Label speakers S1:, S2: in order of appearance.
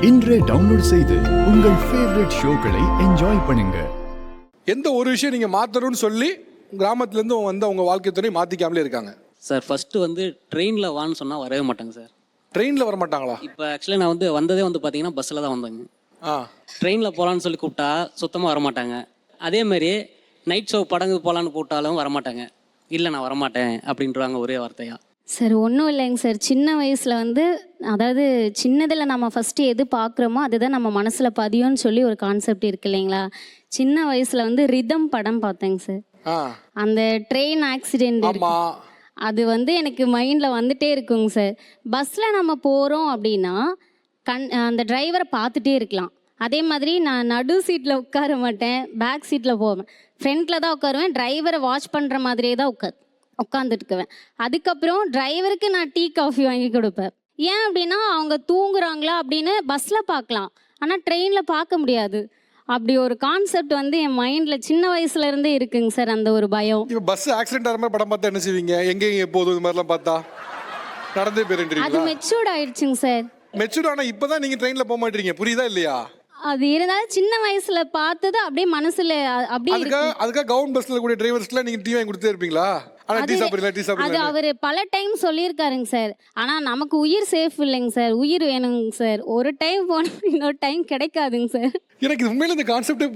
S1: இன்றே டவுன்லோட் செய்து உங்கள் ஃபேவரட் ஷோக்களை என்ஜாய் பண்ணுங்க.
S2: எந்த ஒரு விஷயம் நீங்கள் மாற்றணும்னு சொல்லி கிராமத்துலேருந்து வந்து அவங்க வாழ்க்கை துணை மாற்றிக்காமலே இருக்காங்க?
S3: சார் ஃபஸ்ட்டு வந்து ட்ரெயினில் வான்னு சொன்னால் வரவே மாட்டாங்க சார்.
S2: ட்ரெயினில் வர மாட்டாங்களா?
S3: இப்போ ஆக்சுவலாக நான் வந்ததே பார்த்தீங்கன்னா பஸ்ஸில் தான் வந்தேங்க. ட்ரெயினில் போகலான்னு சொல்லி கூப்பிட்டா சுத்தமாக வரமாட்டாங்க. அதேமாதிரி நைட் ஷோ படங்கு போகலான்னு கூப்பிட்டாலும் வரமாட்டாங்க. இல்லை நான் வரமாட்டேன் அப்படின்றாங்க ஒரே வார்த்தையாக.
S4: சார் ஒன்றும் இல்லைங்க சார். சின்ன வயசில் அதாவது சின்னதில் நம்ம ஃபஸ்ட்டு எது பார்க்குறோமோ அதுதான் நம்ம மனசில் பதியும்னு சொல்லி ஒரு கான்செப்ட் இருக்கு இல்லைங்களா? சின்ன வயசில் ரிதம் படம் பார்த்தேங்க சார். அந்த ட்ரெயின் ஆக்சிடென்ட் அது எனக்கு மைண்டில் வந்துட்டே இருக்குங்க சார். பஸ்ஸில் நம்ம போகிறோம் அப்படின்னா அந்த டிரைவரை பார்த்துட்டே இருக்கலாம். அதே மாதிரி நான் நடு சீட்டில் உட்கார மாட்டேன், பேக் சீட்டில் போவேன், ஃப்ரண்ட்டில் தான் உட்காருவேன். டிரைவரை வாட்ச் பண்ணுற மாதிரியே தான் உட்காந்துட்டுக்குவேன். அதுக்கப்புறம் டிரைவருக்கு நான் டீ காஃபி வாங்கி கொடுப்பேன். ஏன் அப்படின்னா அவங்க தூங்குறாங்களா அப்படின்னு பஸ்ஸில் பார்க்கலாம், ஆனால் ட்ரெயினில் பார்க்க முடியாது. அப்படி ஒரு கான்செப்ட் என் மைண்டில் சின்ன வயசுலேருந்தே இருக்குங்க சார், அந்த ஒரு பயம்.
S2: இப்போ பஸ் ஆக்சிடென்ட் ஆகிற மாதிரி படம் பார்த்தா என்ன செய்வீங்க? எங்கெங்கே போதும் இது மாதிரிலாம் பார்த்தா நடந்தே போயிருந்தீங்க? அது
S4: மெச்சூர்ட் ஆயிடுச்சுங்க சார்.
S2: மெச்சூர்ட் ஆனால் இப்போ தான் நீங்கள் ட்ரெயினில் போக மாட்டீங்க, புரியுதா இல்லையா?
S4: அது இருந்தாலும் சின்ன வயசுல பார்த்தது அப்படியே மனசுல அப்படியே
S2: அதுக்காக கவர்மெண்ட் பஸ்ல கூட டிரைவர்ஸ்க்குலாம் நீங்க டீ வாங்கி கொடுத்தே இருப்பீங்களா? ஆனா டீ சாப்பிடல
S4: அது அவர் பல டைம் சொல்லியிருக்காருங்க சார். ஆனா நமக்கு உயிர் சேஃப் இல்லைங்க சார், உயிர் வேணுங்க சார். ஒரு டைம் போனா இன்னொரு டைம் கிடைக்காதுங்க சார்.
S2: எனக்கு உண்மையில இந்த கான்செப்டே